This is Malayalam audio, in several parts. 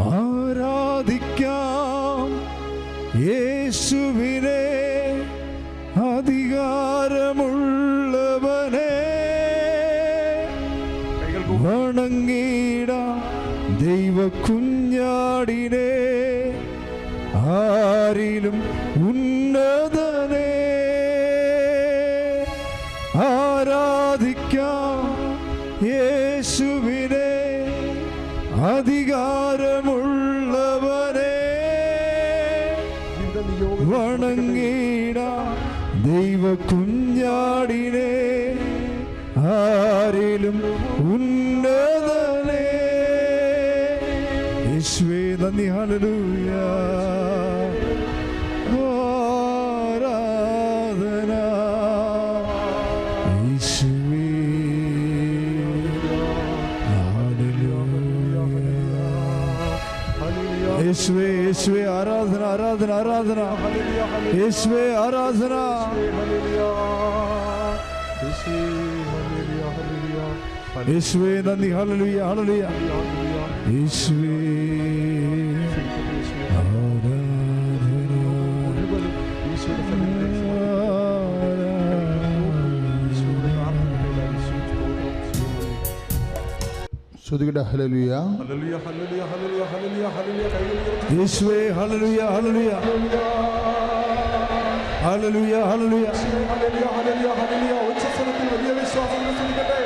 ആരാധിക്കാം യേശുവിനെ അധികാരമുള്ളവനെ. വണങ്ങിടാം ദൈവ കുഞ്ഞാടിനെ, ആരിലും ഉന്നതനെ. ആരാധിക്കാം യേശുവിനെ അധികാരമുള്ളവനെ. വണങ്ങിടാം ദൈവ കുഞ്ഞാടിനെ, ആരിലും ഉന്നതനെ. യേശുവേ നന്ദി. ഹല്ലേലൂയ. ആരാധന യേശുവേ. യേശുവേ യേശുവേ ആരാധന ആരാധന ആരാധന. യേശുവേ ആരാധന. യേശുവേ നന്ദി. ഹല്ലേലൂയ ഹല്ലേലൂയ. യേശുവേ ശ്രുതികട ഹല്ലേലൂയ ഹല്ലേലൂയ ഹല്ലേലൂയ ഹല്ലേലൂയ ഹല്ലേലൂയ ഹല്ലേലൂയ. യേശുവേ ഹല്ലേലൂയ ഹല്ലേലൂയ ഹല്ലേലൂയ ഹല്ലേലൂയ ഹല്ലേലൂയ ഹല്ലേലൂയ ഹല്ലേലൂയ. ഉച്ചസ്വരത്തിൽ വലിയ വിശ്വാസം സ്തുതിക്കട്ടെ.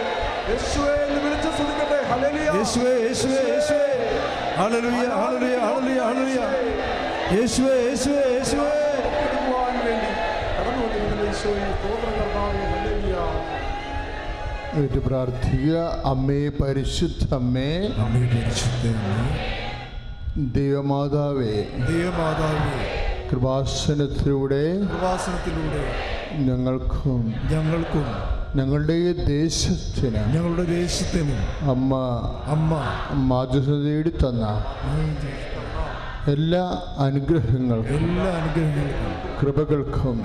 യേശുവേ എന്ന് വിളിച്ച് സ്തുതിക്കട്ടെ. ഹല്ലേലൂയ. യേശുവേ യേശുവേ യേശുവേ. ഹല്ലേലൂയ ഹല്ലേലൂയ ഹല്ലേലൂയ ഹല്ലേലൂയ. യേശുവേ യേശുവേ യേശുവേ. കടന്നുപോകാൻ വേണ്ടി കടന്നുവന്നിരുന്ന യേശുവേ സ്തോത്രം കർത്താവേ. ഹല്ലേലൂയ. ഏറ്റു പ്രാർത്ഥിക്കുക. അമ്മേ പരിശുദ്ധമ്മേ, അമ്മേ പരിശുദ്ധമ്മേ, ദൈവമാതാവേ, ദൈവമാതാവേ, കൃപാസനത്തിലൂടെ ഞങ്ങൾക്കും ഞങ്ങളുടെ ദേശത്തിനും അമ്മ മാതൃത്വം നേടി തന്ന എല്ലാ അനുഗ്രഹങ്ങൾക്കും കൃപകൾക്കും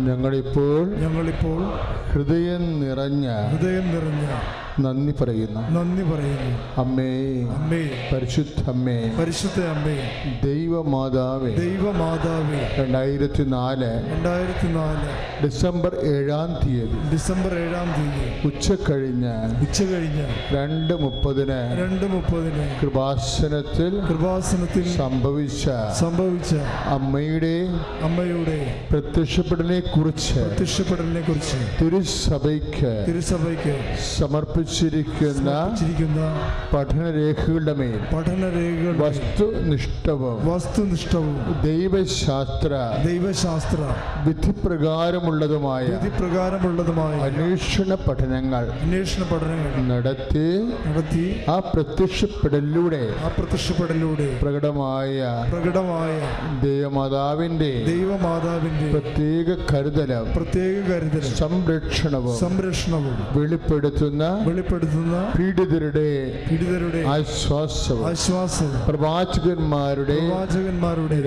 ഞങ്ങളിപ്പോൾ ഹൃദയം നിറഞ്ഞ നന്ദി പറയുന്നു. അമ്മേ, പരിശുദ്ധ അമ്മേ, ദൈവമാതാവേ, 2004 ഡിസംബർ 7-ാം തീയതി ഉച്ചകഴിഞ്ഞ് 2:30 കൃപാസനത്തിൽ സംഭവിച്ച അമ്മയുടെ പ്രത്യക്ഷപ്പെടലിനെ കുറിച്ച് തിരുസഭയ്ക്ക് സമർപ്പിച്ചിരിക്കുന്ന പഠനരേഖകളുടെ മേൽ വസ്തുനിഷ്ഠവും ദൈവശാസ്ത്ര വിധിപ്രകാരമുള്ളതുമായ അന്വേഷണ പഠനങ്ങൾ നടത്തി ആ പ്രത്യക്ഷപ്പെടലിലൂടെ പ്രകടമായ ദൈവമാതാവിന്റെ പ്രത്യേക കരുതലും സംരക്ഷണവും വെളിപ്പെടുത്തുന്ന പീഡിതരുടെ ആശ്വാസവും പ്രവാചകന്മാരുടെ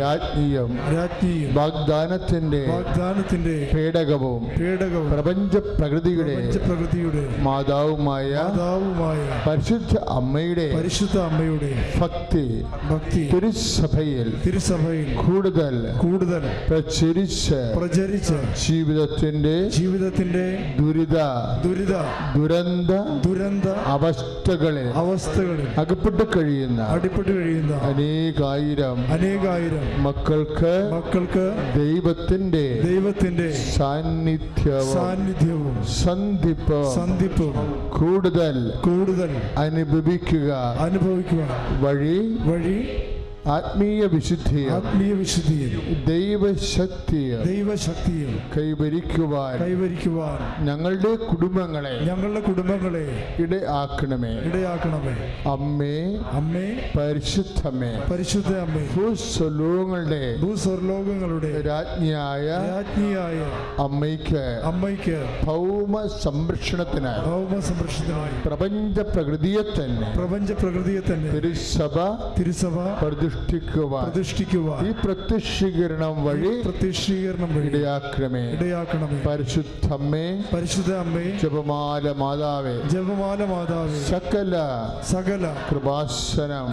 രാജ്ഞിയും വാഗ്ദാനത്തിന്റെ പേടകവും പ്രപഞ്ച പ്രകൃതിയുടെ മാതാവുമായ പരിശുദ്ധ അമ്മയുടെ ഭക്തി തിരുസഭയിൽ കൂടുതൽ പ്രചരിച്ച് ജീവിതത്തിന്റെ ദുരന്ത അവസ്ഥകളിൽ അകപ്പെട്ടു കഴിയുന്ന അനേകായിരം മക്കൾക്ക് ദൈവത്തിന്റെ സാന്നിധ്യവും സന്ധിപ്പും കൂടുതൽ അനുഭവിക്കുക വഴി ആത്മീയ വിശുദ്ധിയും ദൈവശക്തിയും കൈവരിക്കുവാൻ ഞങ്ങളുടെ കുടുംബങ്ങളെ ഇടയാക്കണമേ. അമ്മേ, പരിശുദ്ധമ്മേ, ഭൂസ്വർലോകങ്ങളുടെ രാജ്ഞിയായ അമ്മയ്ക്ക് ഭൗമ സംരക്ഷണത്തിനായി പ്രപഞ്ച പ്രകൃതിയെ തന്നെ തിരുസഭ പ്രതിഷ്ഠിക്കുവാൻ ഈ പ്രത്യക്ഷീകരണം വഴി ഇടയാക്കണമേ. പരിശുദ്ധ അമ്മേ, ജപമാല മാതാവേ, സകല കൃപാസനം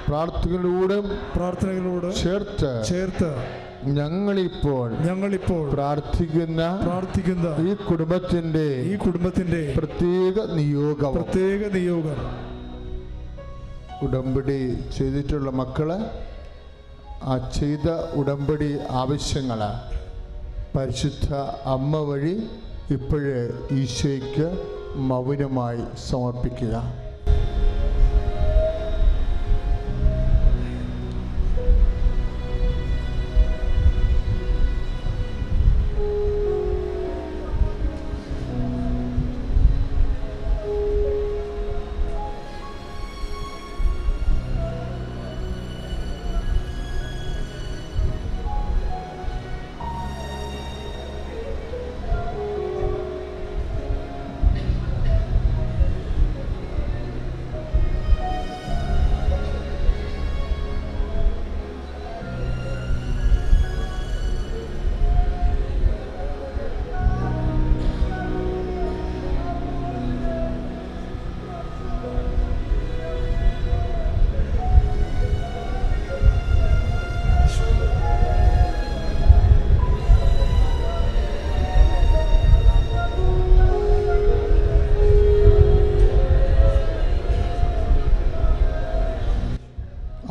പ്രാർത്ഥനകളോട് ചേർത്ത് ഞങ്ങളിപ്പോൾ പ്രാർത്ഥിക്കുന്ന ഈ കുടുംബത്തിന്റെ പ്രത്യേക നിയോഗം ഉടമ്പടി ചെയ്തിട്ടുള്ള മക്കള് ആ ചെയ്ത ഉടമ്പടി ആവശ്യങ്ങള് പരിശുദ്ധ അമ്മ വഴി ഇപ്പോഴേ ഈശോയ്ക്ക് മൗനമായി സമർപ്പിക്കുക.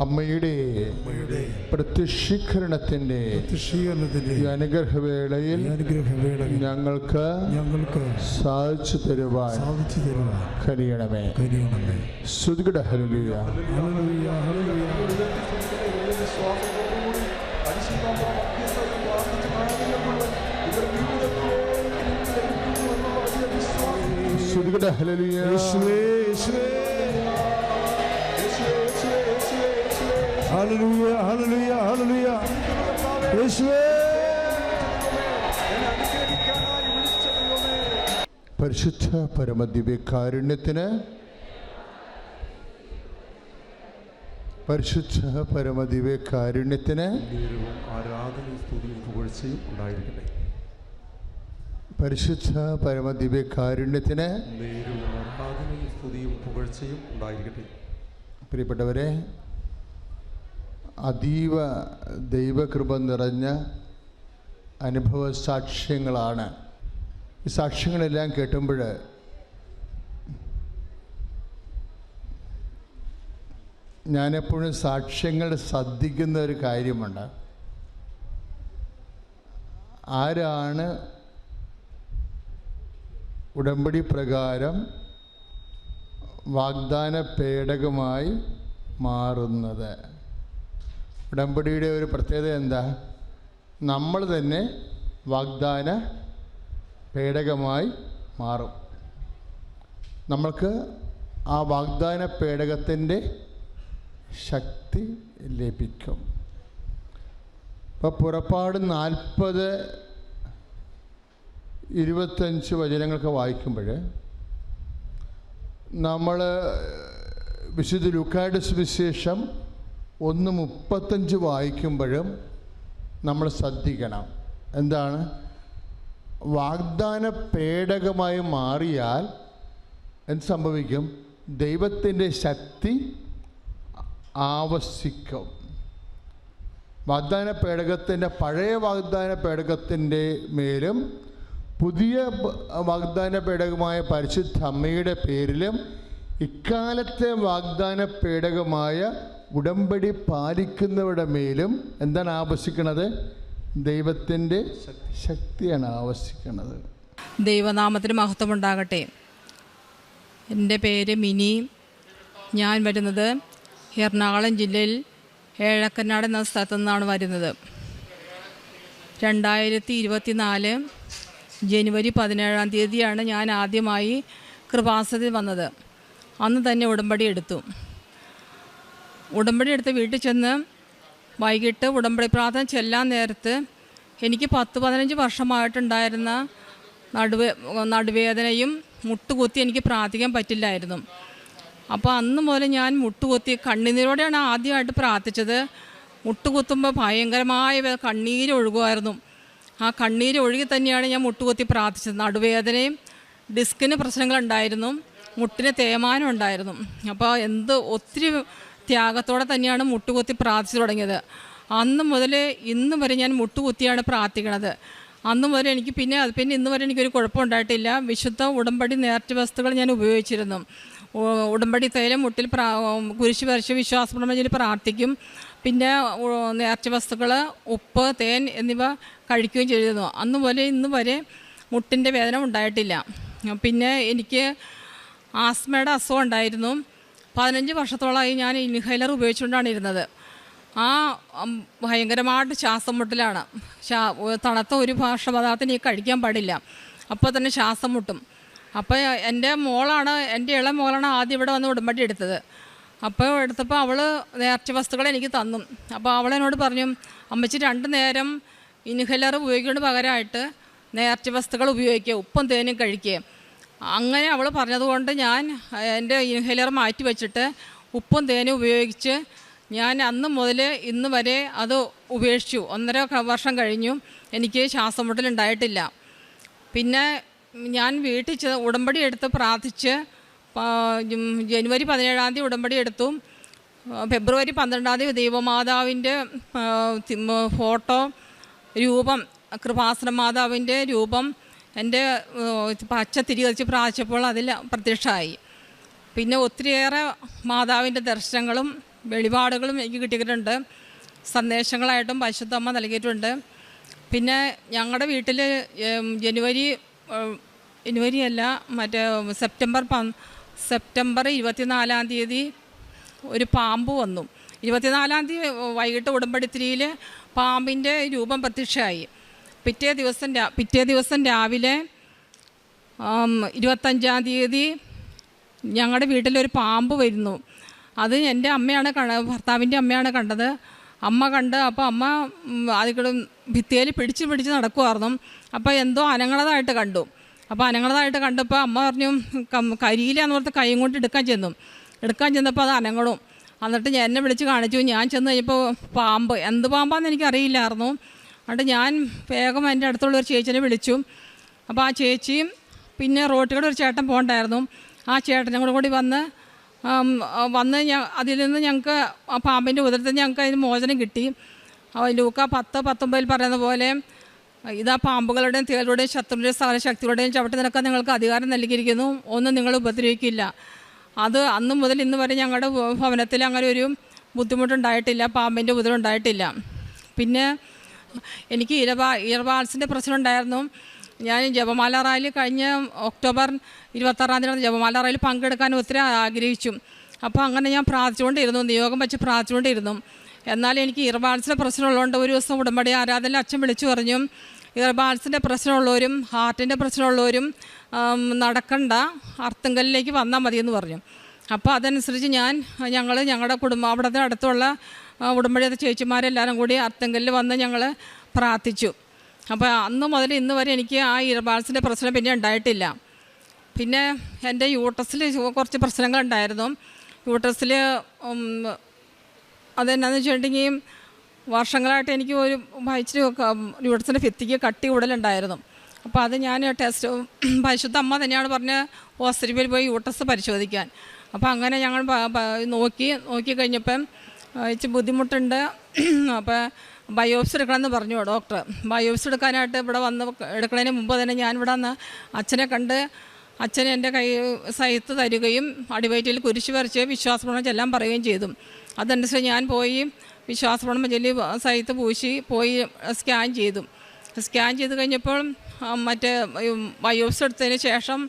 അമ്മയുടെ പ്രത്യക്ഷീകരണത്തിന്റെ അനുഗ്രഹവേളയിൽ ഞങ്ങൾക്ക് സാധിച്ചു തരുവാൻ കഴിയണമേ. സ്തുതിക്കട്ടെ. ഹല്ലേലൂയ. സ്തുതിക്കട്ടെ. ഹല്ലേലൂയ. ഹല്ലേലൂയ, ഹല്ലേലൂയ, ഹല്ലേലൂയ. യേശുവേ, പരിശുദ്ധ പരമദിവ്യകാരുണ്യത്തിന് ആരാധനയും സ്തുതിയും പുകഴ്ചയും ഉണ്ടായിരിക്കട്ടെ. പരിശുദ്ധ പരമദിവ്യകാരുണ്യത്തിന് ആരാധനയും സ്തുതിയും പുകഴ്ചയും ഉണ്ടായിരിക്കട്ടെ. പ്രിയപ്പെട്ടവരെ, അതീവ ദൈവകൃപ നിറഞ്ഞ അനുഭവ സാക്ഷ്യങ്ങളാണ്. ഈ സാക്ഷ്യങ്ങളെല്ലാം കേട്ടുമ്പോൾ ഞാനെപ്പോഴും സാക്ഷ്യങ്ങൾ ശ്രദ്ധിക്കുന്ന ഒരു കാര്യമുണ്ട്. ആരാണ് ഉടമ്പടി പ്രകാരം വാഗ്ദാന പേടകമായി മാറുന്നത്? ഉടമ്പടിയുടെ ഒരു പ്രത്യേകത എന്താ? നമ്മൾ തന്നെ വാഗ്ദാന പേടകമായി മാറും. നമ്മൾക്ക് ആ വാഗ്ദാന പേടകത്തിൻ്റെ ശക്തി ലഭിക്കും. ഇപ്പോൾ പുറപ്പാട് 40-25 വചനങ്ങളൊക്കെ വായിക്കുമ്പോൾ നമ്മൾ വിശുദ്ധ ലൂക്കായുടെ സുവിശേഷം 1:35 വായിക്കുമ്പോഴും നമ്മൾ ശ്രദ്ധിക്കണം. എന്താണ്? വാഗ്ദാന പേടകമായി മാറിയാൽ എന്ത് സംഭവിക്കും? ദൈവത്തിൻ്റെ ശക്തി ആവസിക്കും. വാഗ്ദാന പേടകത്തിൻ്റെ പഴയ വാഗ്ദാന പേടകത്തിൻ്റെ മേലും പുതിയ വാഗ്ദാന പേടകമായ പരിശുദ്ധ അമ്മയുടെ പേരിലും ഇക്കാലത്തെ വാഗ്ദാന പേടകമായ ഉടമ്പടി പാലിക്കുന്നവരുടെ മേലും എന്താണ് ആവസിക്കുന്നത്? ദൈവത്തിൻ്റെ ശക്തിയാണ് ആവസിക്കുന്നത്. ദൈവനാമത്തിന് മഹത്വമുണ്ടാകട്ടെ. എൻ്റെ പേര് മിനി. ഞാൻ വരുന്നത് എറണാകുളം ജില്ലയിൽ ഏഴക്കനാട് എന്ന സ്ഥലത്തു നിന്നാണ് വരുന്നത്. 2024 ജനുവരി 17-ാം തീയതിയാണ് ഞാൻ ആദ്യമായി കൃപാസനത്തിൽ വന്നത്. അന്ന് തന്നെ ഉടമ്പടി എടുത്തു. ഉടമ്പടി എടുത്ത് വീട്ടിൽ ചെന്ന് വൈകിട്ട് ഉടമ്പടി പ്രാർത്ഥന ചെല്ലാൻ നേരത്ത് എനിക്ക് 10-15 വർഷമായിട്ടുണ്ടായിരുന്ന നടുവേദനയും മുട്ടുകുത്തി എനിക്ക് പ്രാർത്ഥിക്കാൻ പറ്റില്ലായിരുന്നു. അപ്പോൾ അന്ന് മുതൽ ഞാൻ മുട്ടുകുത്തി കണ്ണുനീരോടെയാണ് ആദ്യമായിട്ട് പ്രാർത്ഥിച്ചത്. മുട്ടുകുത്തുമ്പോൾ ഭയങ്കരമായ കണ്ണീരൊഴുകുമായിരുന്നു. ആ കണ്ണീരൊഴുകി തന്നെയാണ് ഞാൻ മുട്ടുകുത്തി പ്രാർത്ഥിച്ചത്. നടുവേദനയും ഡിസ്കിന് പ്രശ്നങ്ങളുണ്ടായിരുന്നു, മുട്ടിന് തേയ്മാനം ഉണ്ടായിരുന്നു. അപ്പോൾ ഒത്തിരി ത്യാഗത്തോടെ തന്നെയാണ് മുട്ടുകുത്തി പ്രാർത്ഥിച്ചു തുടങ്ങിയത്. അന്ന് മുതൽ ഇന്ന് വരെ ഞാൻ മുട്ടുകുത്തിയാണ് പ്രാർത്ഥിക്കണത്. അന്ന് മുതൽ എനിക്ക് പിന്നെ ഇന്ന് വരെ എനിക്കൊരു കുഴപ്പമുണ്ടായിട്ടില്ല. വിശുദ്ധ ഉടമ്പടി നേർച്ച വസ്തുക്കൾ ഞാൻ ഉപയോഗിച്ചിരുന്നു. ഉടമ്പടി തൈലം മുട്ടിൽ കുരിശ് വരച്ച് വിശ്വാസപ്രമേയത്തിൽ പ്രാർത്ഥിക്കും. പിന്നെ നേർച്ച വസ്തുക്കൾ, ഉപ്പ്, തേൻ എന്നിവ കഴിക്കുകയും ചെയ്തിരുന്നു. അന്ന് മുതൽ ഇന്ന് വരെ മുട്ടിൻ്റെ വേദന ഉണ്ടായിട്ടില്ല. പിന്നെ എനിക്ക് ആസ്മയുടെ അസുഖം ഉണ്ടായിരുന്നു. 15 വർഷത്തോളമായി ഞാൻ ഇൻഹൈലർ ഉപയോഗിച്ചുകൊണ്ടാണ് ഇരുന്നത്. ആ ഭയങ്കരമായിട്ട് ശ്വാസം മുട്ടലാണ്. തണുത്ത ഒരു ഭക്ഷണപദാർത്ഥം നീ കഴിക്കാൻ പാടില്ല, അപ്പോൾ തന്നെ ശ്വാസം മുട്ടും. അപ്പോൾ എൻ്റെ ഇളയ മോളാണ് ആദ്യം ഇവിടെ വന്ന് ഉടമ്പടി എടുത്തത്. അപ്പോൾ എടുത്തപ്പോൾ അവൾ നേർച്ച വസ്തുക്കൾ എനിക്ക് തന്നു. അപ്പോൾ അവളെന്നോട് പറഞ്ഞു, അമ്മച്ചി 2 നേരം ഇൻഹൈലർ ഉപയോഗിക്കുന്നതിന് പകരമായിട്ട് നേർച്ച വസ്തുക്കൾ ഉപയോഗിക്കുക, ഉപ്പും തേനും കഴിക്കുക. അങ്ങനെ അവൾ പറഞ്ഞതുകൊണ്ട് ഞാൻ എൻ്റെ ഇൻഹൈലർ മാറ്റി വെച്ചിട്ട് ഉപ്പും തേനും ഉപയോഗിച്ച് ഞാൻ അന്ന് മുതൽ ഇന്ന് വരെ അത് ഉപേക്ഷിച്ചു. 1.5 വർഷം കഴിഞ്ഞു, എനിക്ക് ശ്വാസം മുട്ടലുണ്ടായിട്ടില്ല. പിന്നെ ഞാൻ വീട്ടിൽ ഉടമ്പടി എടുത്ത് പ്രാർത്ഥിച്ച് ജനുവരി 17-ാം തീയതി ഉടമ്പടി എടുത്തു. ഫെബ്രുവരി 12-ാം തീയതി ദൈവമാതാവിൻ്റെ ഫോട്ടോ രൂപം, കൃപാസന മാതാവിൻ്റെ രൂപം എൻ്റെ പച്ച തിരികറിച്ച് പ്രാർത്ഥിച്ചപ്പോൾ അതിൽ പ്രത്യക്ഷമായി. പിന്നെ ഒത്തിരിയേറെ മാതാവിൻ്റെ ദർശനങ്ങളും വെളിപാടുകളും എനിക്ക് കിട്ടിയിട്ടുണ്ട്. സന്ദേശങ്ങളായിട്ടും പരിശുദ്ധമ്മ നൽകിയിട്ടുണ്ട്. പിന്നെ ഞങ്ങളുടെ വീട്ടിൽ സെപ്റ്റംബർ 24-ാം തീയതി ഒരു പാമ്പ് വന്നു. 24-ാം തീയതി വൈകിട്ട് ഉടമ്പടിത്തിരിയിൽ പാമ്പിൻ്റെ രൂപം പ്രത്യക്ഷമായി. പിറ്റേ ദിവസം രാവിലെ 25-ാം തീയതി ഞങ്ങളുടെ വീട്ടിലൊരു പാമ്പ് വരുന്നു. അത് എൻ്റെ ഭർത്താവിൻ്റെ അമ്മയാണ് കണ്ടത്. അമ്മ കണ്ട്, അപ്പോൾ അമ്മ അതിൽ ഭിത്തിയിൽ പിടിച്ച് നടക്കുമായിരുന്നു. അപ്പോൾ എന്തോ അനങ്ങണതായിട്ട് കണ്ടു. അപ്പോൾ അനങ്ങണതായിട്ട് കണ്ടപ്പോൾ അമ്മ പറഞ്ഞു, കരിയിലാന്ന് പറഞ്ഞ് കൈ കൊണ്ട് എടുക്കാൻ ചെന്നപ്പോൾ അത് അനങ്ങണം. എന്നിട്ട് എന്നെ വിളിച്ച് കാണിച്ചു. ഞാൻ ചെന്ന് കഴിഞ്ഞപ്പോൾ പാമ്പ്, എന്ത് പാമ്പാന്ന് എനിക്കറിയില്ലായിരുന്നു. എന്നിട്ട് ഞാൻ വേഗം എൻ്റെ അടുത്തുള്ളൊരു ചേച്ചിനെ വിളിച്ചു. അപ്പോൾ ആ ചേച്ചിയും പിന്നെ റോട്ടിലൂടെ ഒരു ചേട്ടൻ പോകണ്ടായിരുന്നു, ആ ചേട്ടനും കൂടി വന്ന് അതിൽ നിന്ന് ഞങ്ങൾക്ക് ആ പാമ്പിൻ്റെ ഉദരത്തിൽ ഞങ്ങൾക്ക് അതിന് മോചനം കിട്ടി. ലൂക്ക 10:19 പറയുന്ന പോലെ, ഇതാ പാമ്പുകളുടെയും തേളുടെയും ശത്രുവിൻ്റെയും സകല ശക്തികളുടെയും ചവിട്ടി നിൽക്കാൻ നിങ്ങൾക്ക് അധികാരം നൽകിയിരിക്കുന്നു, ഒന്നും നിങ്ങൾ ഉപദ്രവിക്കില്ല. അത് അന്ന് മുതൽ ഇന്ന് വരെ ഞങ്ങളുടെ ഭവനത്തിൽ അങ്ങനെ ഒരു ബുദ്ധിമുട്ടുണ്ടായിട്ടില്ല, പാമ്പിൻ്റെ ഉപദ്രവം ഉണ്ടായിട്ടില്ല. പിന്നെ എനിക്ക് ഇയർവാൾസിൻ്റെ പ്രശ്നം ഉണ്ടായിരുന്നു. ഞാൻ ജപമാല റാലി കഴിഞ്ഞ ഒക്ടോബർ 26-ാം തീയതി ജപമാല റാലി പങ്കെടുക്കാൻ ഒത്തിരി ആഗ്രഹിച്ചു. അപ്പോൾ അങ്ങനെ ഞാൻ പ്രാർത്ഥിച്ചുകൊണ്ടിരുന്നു, നിയോഗം വെച്ച് പ്രാർത്ഥിച്ചുകൊണ്ടിരുന്നു. എന്നാൽ എനിക്ക് ഇയർവാൾസിൻ്റെ പ്രശ്നമുള്ളതുകൊണ്ട് ഒരു ദിവസം ഉടമ്പടി ആരാധനയിൽ അച്ഛൻ വിളിച്ചു പറഞ്ഞു, ഇയർവാൾസിൻ്റെ പ്രശ്നമുള്ളവരും ഹാർട്ടിൻ്റെ പ്രശ്നമുള്ളവരും നടക്കണ്ട, അർത്തുങ്കലിലേക്ക് വന്നാൽ മതിയെന്ന് പറഞ്ഞു. അപ്പോൾ അതനുസരിച്ച് ഞങ്ങളുടെ കുടുംബം അവിടുത്തെ അടുത്തുള്ള ഉടമ്പടിയുടെ ചേച്ചിമാരെല്ലാവരും കൂടി അർത്തുങ്കലിൽ വന്ന് ഞങ്ങൾ പ്രാർത്ഥിച്ചു. അപ്പോൾ അന്ന് മുതൽ ഇന്ന് വരെ എനിക്ക് ആ ഇയർവാൾസിൻ്റെ പ്രശ്നം പിന്നെ ഉണ്ടായിട്ടില്ല. പിന്നെ എൻ്റെ യൂട്രസിൽ കുറച്ച് പ്രശ്നങ്ങളുണ്ടായിരുന്നു. യൂട്രസിൽ അതെന്നാന്ന് വെച്ചിട്ടുണ്ടെങ്കിൽ വർഷങ്ങളായിട്ട് എനിക്ക് ഒരു ഇച്ചിരി യൂട്രസിൻ്റെ ഭിത്തിക്ക് കട്ടി കൂടുതലുണ്ടായിരുന്നു. അപ്പോൾ അത് ഞാൻ പരിശുദ്ധ അമ്മ തന്നെയാണ് പറഞ്ഞ് ഹോസ്പിറ്റലിൽ പോയി യൂട്രസ് പരിശോധിക്കാൻ. അപ്പോൾ അങ്ങനെ ഞങ്ങൾ നോക്കി കഴിഞ്ഞപ്പം ഇച്ചിരി ബുദ്ധിമുട്ടുണ്ട്. അപ്പോൾ ബയോപ്സി എടുക്കണമെന്ന് പറഞ്ഞു ഡോക്ടർ. ബയോപ്സി എടുക്കാനായിട്ട് ഇവിടെ എടുക്കുന്നതിന് മുമ്പ് തന്നെ ഞാനിവിടെ വന്ന് അച്ഛനെ കണ്ട്, അച്ഛൻ എൻ്റെ സൈത്ത് തരികയും അടിവയറ്റിൽ കുരിശ് വരച്ച് വിശ്വാസപ്രമാണം ചെല്ലാൻ പറയുകയും ചെയ്തു. അതനുസരിച്ച് ഞാൻ പോയി വിശ്വാസപ്രമാണം ചൊല്ലി സൈത്ത് പൂശി പോയി സ്കാൻ ചെയ്ത് കഴിഞ്ഞപ്പോൾ ബയോപ്സി എടുത്തതിന് ശേഷം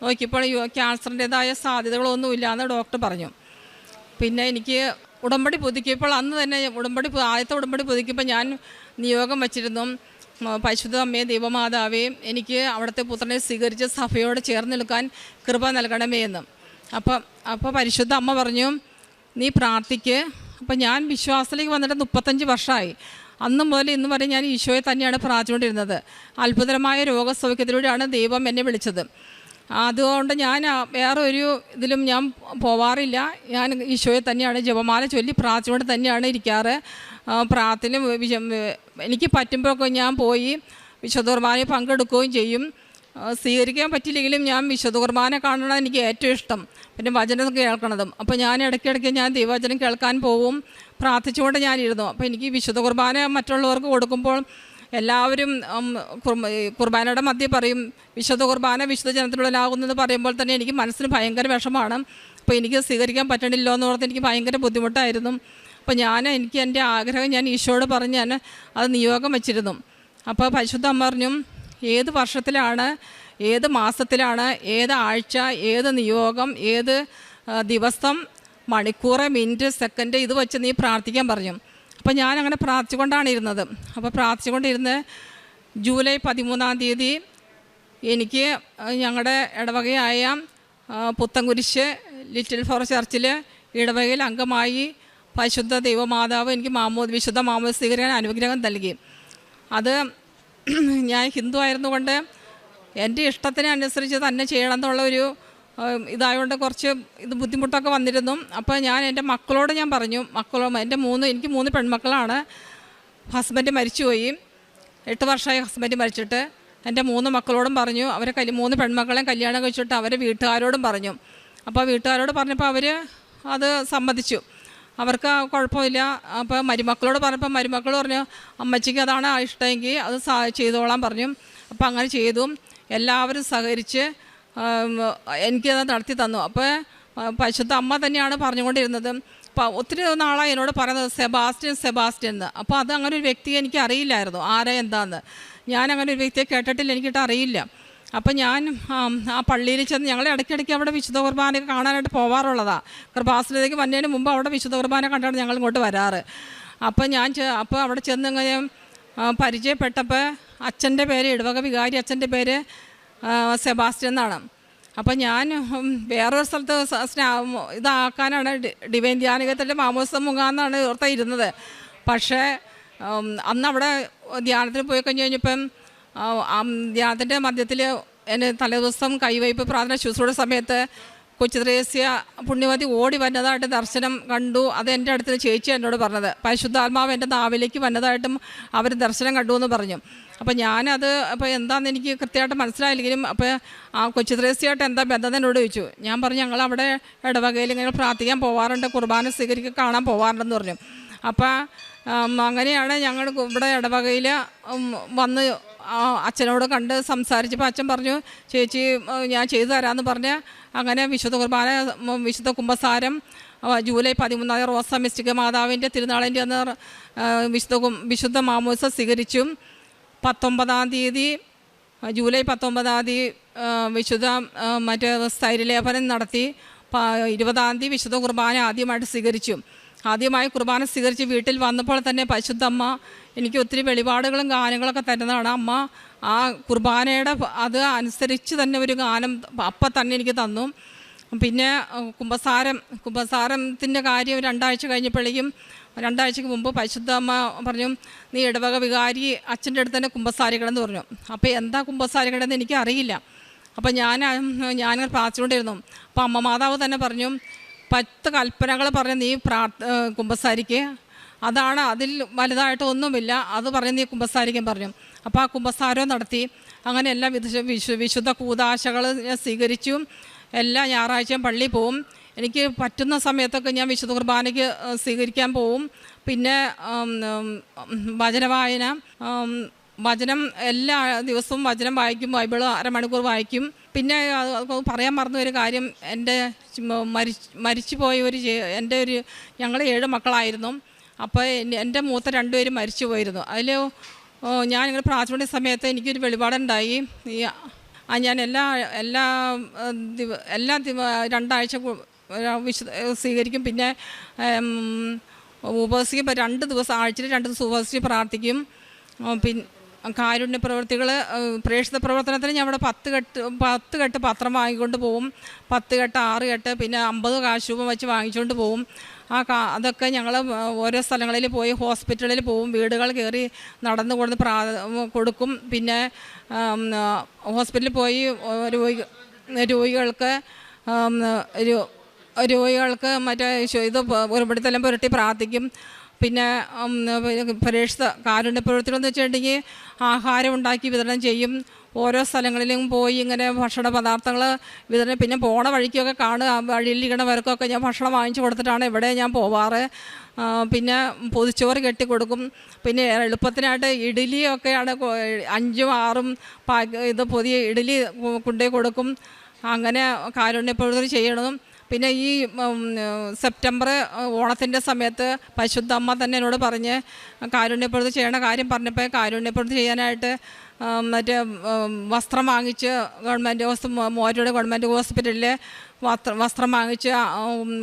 നോക്കിയപ്പോൾ ക്യാൻസറിൻ്റേതായ സാധ്യതകളൊന്നുമില്ലയെന്ന് ഡോക്ടർ പറഞ്ഞു. പിന്നെ എനിക്ക് ഉടമ്പടി പുതുക്കിയപ്പോൾ അന്ന് തന്നെ ആദ്യത്തെ ഉടമ്പടി പുതുക്കിയപ്പോൾ ഞാൻ നിയോഗം വച്ചിരുന്നു, പരിശുദ്ധ അമ്മയെ ദൈവമാതാവേ, എനിക്ക് അവിടുത്തെ പുത്രനെ സ്വീകരിച്ച് സഭയോട് ചേർന്ന് നിൽക്കാൻ കൃപ നൽകണമേ എന്ന്. അപ്പോൾ പരിശുദ്ധ അമ്മ പറഞ്ഞു, നീ പ്രാർത്ഥിക്ക്. അപ്പോൾ ഞാൻ വിശ്വാസത്തിലേക്ക് വന്നിട്ട് 35 വർഷമായി. അന്ന് മുതൽ ഇന്ന് വരെ ഞാൻ ഈശോയെ തന്നെയാണ് പ്രാർത്ഥിച്ചുകൊണ്ടിരുന്നത്. അത്ഭുതകരമായ രോഗസൗഖ്യത്തിലൂടെയാണ് ദൈവം എന്നെ വിളിച്ചത്. അതുകൊണ്ട് ഞാൻ വേറെ ഒരു ഇതിലും ഞാൻ പോവാറില്ല. ഞാൻ ഈശോയെ തന്നെയാണ് ജപമാല ചൊല്ലി പ്രാർത്ഥിച്ചുകൊണ്ട് തന്നെയാണ് ഇരിക്കാറ്. പ്രാർത്ഥന എനിക്ക് പറ്റുമ്പോഴൊക്കെ ഞാൻ പോയി വിശുദ്ധ കുർബാനയിൽ പങ്കെടുക്കുകയും ചെയ്യും. സ്വീകരിക്കാൻ പറ്റില്ലെങ്കിലും ഞാൻ വിശുദ്ധ കുർബാന കാണണം എനിക്ക് ഏറ്റവും ഇഷ്ടം, പിന്നെ വചനം കേൾക്കണതും. അപ്പോൾ ഞാൻ ഇടയ്ക്കിടയ്ക്ക് ഞാൻ ദൈവവചനം കേൾക്കാൻ പോവും, പ്രാർത്ഥിച്ചുകൊണ്ട് ഞാനിരുന്നു. അപ്പോൾ എനിക്ക് വിശുദ്ധ കുർബാന മറ്റുള്ളവർക്ക് കൊടുക്കുമ്പോൾ എല്ലാവരും കുർബാനയുടെ മധ്യേ പറയും വിശുദ്ധ കുർബാന വിശുദ്ധ ജനത്തിനുള്ളിലാകുന്നത് പറയുമ്പോൾ തന്നെ എനിക്ക് മനസ്സിന് ഭയങ്കര വിഷമമാണ്. അപ്പോൾ എനിക്ക് സ്വീകരിക്കാൻ പറ്റണില്ലോ എന്ന് ഓർത്ത് എനിക്ക് ഭയങ്കര ബുദ്ധിമുട്ടായിരുന്നു. അപ്പോൾ എനിക്ക് എൻ്റെ ആഗ്രഹം ഞാൻ ഈശോയോട് പറഞ്ഞ് ഞാൻ അത് നിയോഗം വെച്ചിരുന്നു. അപ്പോൾ പരിശുദ്ധ അമ്മ പറഞ്ഞു, ഏത് വർഷത്തിലാണ്, ഏത് മാസത്തിലാണ്, ഏത് ആഴ്ച, ഏത് നിയോഗം, ഏത് ദിവസം, മണിക്കൂർ, മിനിറ്റ്, സെക്കൻഡ് ഇത് വെച്ച് നീ പ്രാർത്ഥിക്കാൻ പറഞ്ഞു. അപ്പോൾ ഞാനങ്ങനെ പ്രാർത്ഥിച്ചുകൊണ്ടാണ് ഇരുന്നത്. അപ്പോൾ പ്രാർത്ഥിച്ചുകൊണ്ടിരുന്ന് ജൂലൈ 13 എനിക്ക് ഞങ്ങളുടെ ഇടവകയായ പുത്തൻകുരിശ് ലിറ്റിൽ ഫോർ ചർച്ചിൽ ഇടവകയിൽ അംഗമായി പരിശുദ്ധ ദൈവമാതാവ് എനിക്ക് വിശുദ്ധ മാമോദീസ സ്വീകരിക്കാൻ അനുഗ്രഹം നൽകി. അത് ഞാൻ ഹിന്ദു ആയിരുന്നുകൊണ്ട് എൻ്റെ ഇഷ്ടത്തിനനുസരിച്ച് തന്നെ ചെയ്യണം എന്നുള്ള ഒരു ഇതായതുകൊണ്ട് കുറച്ച് ബുദ്ധിമുട്ടൊക്കെ വന്നിരുന്നു. അപ്പോൾ ഞാൻ എൻ്റെ മക്കളോട് ഞാൻ പറഞ്ഞു, എനിക്ക് 3 പെൺമക്കളാണ്. ഹസ്ബൻഡ് മരിച്ചുപോയി, 8 വർഷമായി ഹസ്ബൻഡ് മരിച്ചിട്ട്. എൻ്റെ 3 മക്കളോടും പറഞ്ഞു, അവരെ 3 പെൺമക്കളെയും കല്യാണം കഴിച്ചിട്ട് അവരെ വീട്ടുകാരോടും പറഞ്ഞു. അപ്പോൾ വീട്ടുകാരോട് പറഞ്ഞപ്പോൾ അവർ അത് സമ്മതിച്ചു, അവർക്ക് കുഴപ്പമില്ല. അപ്പോൾ മരുമക്കളോട് പറഞ്ഞപ്പോൾ മരുമക്കൾ പറഞ്ഞു അമ്മച്ചിക്ക് അതാണ് ഇഷ്ടമെങ്കിൽ അത് ചെയ്തോളാൻ പറഞ്ഞു. അപ്പോൾ അങ്ങനെ ചെയ്തു. എല്ലാവരും സഹകരിച്ച് എനിക്കത് നടത്തി തന്നു. അപ്പോൾ പരിശുദ്ധ അമ്മ തന്നെയാണ് പറഞ്ഞുകൊണ്ടിരുന്നത്. അപ്പോൾ ഒത്തിരി നാളായി എന്നോട് പറയുന്നത് സെബാസ്റ്റ്യൻ എന്ന്. അപ്പോൾ അത് അങ്ങനെ ഒരു വ്യക്തിയെ എനിക്ക് അറിയില്ലായിരുന്നു, ആരാ എന്താന്ന്. ഞാനങ്ങനെ ഒരു വ്യക്തിയെ കേട്ടിട്ടില്ല, എനിക്കിട്ട് അറിയില്ല. അപ്പം ഞാൻ ആ പള്ളിയിൽ ചെന്ന് ഞങ്ങൾ ഇടയ്ക്കിടയ്ക്ക് അവിടെ വിശുദ്ധ കുർബാന കാണാനായിട്ട് പോകാറുള്ളതാണ്. കൃപാസനത്തിലേക്ക് വന്നതിന് മുമ്പ് അവിടെ വിശുദ്ധ കുർബാന കണ്ടാണ് ഞങ്ങൾ ഇങ്ങോട്ട് വരാറ്. അപ്പോൾ അവിടെ ചെന്ന് ഇങ്ങനെ പരിചയപ്പെട്ടപ്പോൾ അച്ഛൻ്റെ പേര്, ഇടവക വികാരി അച്ഛൻ്റെ പേര് സെബാസ്റ്റ്യൻ എന്നാണ്. അപ്പം ഞാൻ വേറൊരു സ്ഥലത്ത് ഇതാക്കാനാണ് ഡിവൈൻ ധ്യാനകത്തിൻ്റെ മാമോദിസ മുഖാന്നാണ് ഇരുന്നത്. പക്ഷേ അന്ന് അവിടെ ധ്യാനത്തിന് പോയി കഴിഞ്ഞപ്പം ധ്യാനത്തിൻ്റെ മധ്യത്തിൽ എന്നെ തലേദിവസം കൈവയ്പ് പ്രാർത്ഥന ശുശ്രൂഷ സമയത്ത് കൊച്ചു ത്രേസ്യ പുണ്യവതി ഓടി വന്നതായിട്ട് ദർശനം കണ്ടു. അത് എൻ്റെ അടുത്ത് ചേച്ചി എന്നോട് പറഞ്ഞത്, പരിശുദ്ധാത്മാവ് എൻ്റെ നാവിലേക്ക് വന്നതായിട്ടും അവർ ദർശനം കണ്ടു എന്ന് പറഞ്ഞു. അപ്പോൾ ഞാനത് എന്താണെന്ന് എനിക്ക് കൃത്യമായിട്ട് മനസ്സിലായില്ലെങ്കിലും അപ്പോൾ ആ കൊച്ചു ത്രേസ്യയായിട്ട് എന്താ ബന്ധം എന്നോട് ചോദിച്ചു. ഞാൻ പറഞ്ഞു ഞങ്ങളവിടെ ഇടവകയിൽ ഇങ്ങനെ പ്രാർത്ഥിക്കാൻ പോകാറുണ്ട്, കുർബാന സ്വീകരിക്കാൻ കാണാൻ പോകാറുണ്ടെന്ന് പറഞ്ഞു. അപ്പോൾ അങ്ങനെയാണ് ഞങ്ങൾ ഇവിടെ ഇടവകയിൽ വന്ന് അച്ഛനോട് കണ്ട് സംസാരിച്ചപ്പോൾ അച്ഛൻ പറഞ്ഞു ചേച്ചി ഞാൻ ചെയ്തു തരാമെന്ന് പറഞ്ഞ് അങ്ങനെ വിശുദ്ധ കുർബാന വിശുദ്ധ കുമ്പസാരം ജൂലൈ 13 റോസ മിസ്റ്റിക്ക മാതാവിൻ്റെ തിരുനാളിൻ്റെ അന്ന് വിശുദ്ധ മാമോദിസ സ്വീകരിച്ചു. 19 ജൂലൈ 19 വിശുദ്ധ സ്ഥൈര്യലേപനം നടത്തി. 20 വിശുദ്ധ കുർബാന ആദ്യമായിട്ട് സ്വീകരിച്ചു. ആദ്യമായി കുർബാന സ്വീകരിച്ച് വീട്ടിൽ വന്നപ്പോൾ തന്നെ പരിശുദ്ധ അമ്മ എനിക്ക് ഒത്തിരി വെളിപാടുകളും ഗാനങ്ങളൊക്കെ തരുന്നതാണ്. അമ്മ ആ കുർബാനയുടെ അത് അനുസരിച്ച് തന്നെ ഒരു ഗാനം അപ്പം തന്നെ എനിക്ക് തന്നു. പിന്നെ കുമ്പസാരത്തിൻ്റെ കാര്യം 2 ആഴ്ച കഴിഞ്ഞപ്പോഴേക്കും 2 ആഴ്ചയ്ക്ക് മുമ്പ് പരിശുദ്ധ അമ്മ പറഞ്ഞു നീ ഇടവക വികാരി അച്ഛൻ്റെ അടുത്ത് തന്നെ കുമ്പസാരിക്കണമെന്ന് പറഞ്ഞു. അപ്പോൾ എന്താ കുമ്പസാരിക്കണമെന്ന് എനിക്ക് അറിയില്ല. അപ്പോൾ ഞാൻ പ്രാർത്ഥിച്ചുകൊണ്ടിരുന്നു. അപ്പോൾ അമ്മ മാതാവ് തന്നെ പറഞ്ഞു 10 കൽപ്പനകൾ പറഞ്ഞ് നീ കുമ്പസാരിക്കുക, അതാണ്, അതിൽ വലുതായിട്ടൊന്നുമില്ല, അത് പറഞ്ഞ് നീ കുമ്പസാരിക്കാൻ പറഞ്ഞു. അപ്പോൾ ആ കുമ്പസാരവും നടത്തി. അങ്ങനെ എല്ലാ വിശുദ്ധ കൂദാശകൾ സ്വീകരിച്ചു. എല്ലാ ഞായറാഴ്ചയും പള്ളിയിൽ പോവും. എനിക്ക് പറ്റുന്ന സമയത്തൊക്കെ ഞാൻ വിശുദ്ധ കുർബാനയ്ക്ക് സ്വീകരിക്കാൻ പോവും. പിന്നെ വചനവായന, വചനം എല്ലാ ദിവസവും വചനം വായിക്കും, ബൈബിൾ അരമണിക്കൂർ വായിക്കും. പിന്നെ പറയാൻ മറന്ന ഒരു കാര്യം, എൻ്റെ മരിച്ചുപോയ ഞങ്ങൾ 7 മക്കളായിരുന്നു. അപ്പോൾ എൻ്റെ മൂത്ത 2 പേരും മരിച്ചു പോയിരുന്നു. അതിൽ ഞാനിങ്ങനെ പ്രാർത്ഥന സമയത്ത് എനിക്കൊരു വെളിപാടുണ്ടായി. ഞാൻ എല്ലാ 2 ആഴ്ച സ്വീകരിക്കും. പിന്നെ ഉപവസിക്കും. 2 ദിവസം ആഴ്ചയിൽ 2 ദിവസം ഉപവസിച്ച് പ്രാർത്ഥിക്കും. പിന്നെ കാരുണ്യ പ്രവൃത്തികൾ, പ്രേക്ഷിത പ്രവർത്തനത്തിന് ഞാൻ അവിടെ 10 കെട്ട് പത്രം വാങ്ങിക്കൊണ്ട് പോവും. 10 കെട്ട് 6 കെട്ട് പിന്നെ 50 കാശ് രൂപ വെച്ച് വാങ്ങിച്ചുകൊണ്ട് പോവും. അതൊക്കെ ഞങ്ങൾ ഓരോ സ്ഥലങ്ങളിൽ പോയി ഹോസ്പിറ്റലിൽ പോവും, വീടുകൾ കയറി നടന്നു കൊടുക്കും. പിന്നെ ഹോസ്പിറ്റലിൽ പോയി രോഗികൾക്ക് മറ്റേ ഇത് ഉരുപടിത്തെല്ലാം പുരട്ടി പ്രാർത്ഥിക്കും. പിന്നെ പരീക്ഷിത കാരുണ്യ പ്രവൃത്തികളെന്ന് വെച്ചിട്ടുണ്ടെങ്കിൽ ആഹാരം ഉണ്ടാക്കി വിതരണം ചെയ്യും. ഓരോ സ്ഥലങ്ങളിലും പോയി ഇങ്ങനെ ഭക്ഷണ പദാർത്ഥങ്ങൾ വിതരണം, പിന്നെ പോണ വഴിക്കൊക്കെ കാണുക, വഴിയിലിരിക്കണവർക്കൊക്കെ ഞാൻ ഭക്ഷണം വാങ്ങിച്ചു കൊടുത്തിട്ടാണ് ഇവിടെ ഞാൻ പോവാറ്. പിന്നെ പൊതിച്ചോറ് കെട്ടിക്കൊടുക്കും. പിന്നെ എളുപ്പത്തിനായിട്ട് ഇഡ്ഡലിയൊക്കെയാണ് 5ഉം 6ഉം ഇത് പുതിയ ഇഡ്ഡലി കൊണ്ടുപോയി കൊടുക്കും. അങ്ങനെ കാരുണ്യ പ്രവൃത്തി ചെയ്യണം. പിന്നെ ഈ സെപ്റ്റംബർ ഓണത്തിൻ്റെ സമയത്ത് പരിശുദ്ധ അമ്മ തന്നെ എന്നോട് പറഞ്ഞ് കാരുണ്യപ്രവൃത്തി ചെയ്യണ കാര്യം പറഞ്ഞപ്പോൾ കാരുണ്യപ്രവൃത്തി ചെയ്യാനായിട്ട് മറ്റേ വസ്ത്രം വാങ്ങിച്ച് മൂവാറ്റുപുഴ ഗവൺമെൻറ് ഹോസ്പിറ്റലിൽ വസ്ത്രം വാങ്ങിച്ച്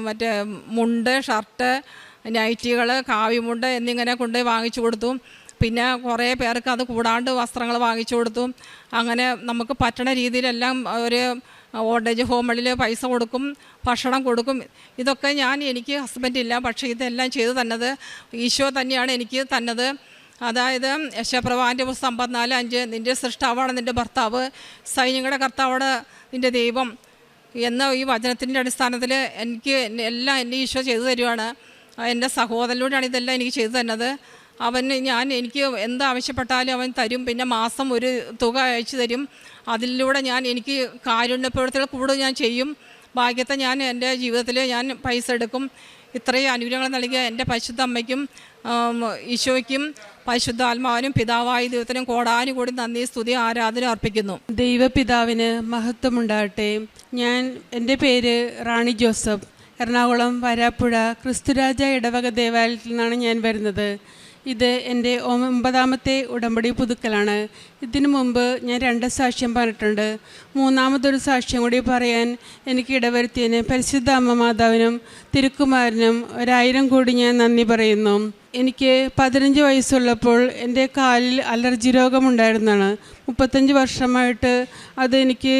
മറ്റേ മുണ്ട്, ഷർട്ട്, നൈറ്റികൾ, കാവ്യമുണ്ട് എന്നിങ്ങനെ കൊണ്ടുപോയി വാങ്ങിച്ചു കൊടുത്തു. പിന്നെ കുറേ പേർക്ക് അത് കൂടാണ്ട് വസ്ത്രങ്ങൾ വാങ്ങിച്ചു കൊടുത്തു. അങ്ങനെ നമുക്ക് പറ്റണ രീതിയിലെല്ലാം ഒരു ഓൾഡ് ഏജ് ഹോമുകളിൽ പൈസ കൊടുക്കും, ഭക്ഷണം കൊടുക്കും. ഇതൊക്കെ എനിക്ക് ഹസ്ബൻഡില്ല, പക്ഷേ ഇതെല്ലാം ചെയ്തു തന്നത് ഈശോ തന്നെയാണ് എനിക്ക് തന്നത്. അതായത് യശപ്രവാൻ്റെ പുസ്തകം 54:5 നിൻ്റെ സൃഷ്ടാവാണ് നിൻ്റെ ഭർത്താവ്, സൈന്യങ്ങളുടെ കർത്താവാണ് നിൻ്റെ ദൈവം എന്ന ഈ വചനത്തിൻ്റെ അടിസ്ഥാനത്തിൽ എല്ലാം എൻ്റെ ഈശോ ചെയ്തു തരുവാണ്. എൻ്റെ സഹോദരനോടാണ് ഇതെല്ലാം എനിക്ക് ചെയ്തു തന്നത്. എനിക്ക് എന്താവശ്യപ്പെട്ടാലും അവൻ തരും. പിന്നെ മാസം ഒരു തുക അയച്ചു തരും. അതിലൂടെ എനിക്ക് കാരുണ്യപ്രവൃത്തികൾ കൂടുതൽ ഞാൻ ചെയ്യും. ഭാഗ്യത്തെ എൻ്റെ ജീവിതത്തിൽ ഞാൻ പൈസ എടുക്കും. ഇത്രയും അനുഗ്രഹങ്ങൾ നൽകിയ എൻ്റെ പരിശുദ്ധ അമ്മയ്ക്കും ഈശോയ്ക്കും പരിശുദ്ധാത്മാവിനും പിതാവായ ദൈവത്തിനും കോടാനുകൂടി നന്ദി, സ്തുതി, ആരാധന അർപ്പിക്കുന്നു. ദൈവപിതാവിന് മഹത്വമുണ്ടാകട്ടെ. എൻ്റെ പേര് റാണി ജോസഫ്. എറണാകുളം വരാപ്പുഴ ക്രിസ്തുരാജ ഇടവക ദേവാലയത്തിൽ നിന്നാണ് ഞാൻ വരുന്നത്. ഇത് എൻ്റെ 9ാമത്തെ ഉടമ്പടി പുതുക്കലാണ്. ഇതിനു മുമ്പ് ഞാൻ 2 സാക്ഷ്യം പറഞ്ഞിട്ടുണ്ട്. 3ാമതൊരു സാക്ഷ്യം കൂടി പറയാൻ എനിക്ക് ഇടവരുത്തിയതിന് പരിശുദ്ധ അമ്മ മാതാവിനും തിരുക്കുമാരനും 1000 കോടി ഞാൻ നന്ദി പറയുന്നു. എനിക്ക് 15 വയസ്സുള്ളപ്പോൾ എൻ്റെ കാലിൽ അലർജി രോഗമുണ്ടായിരുന്നതാണ്. 35 വർഷമായിട്ട് അതെനിക്ക്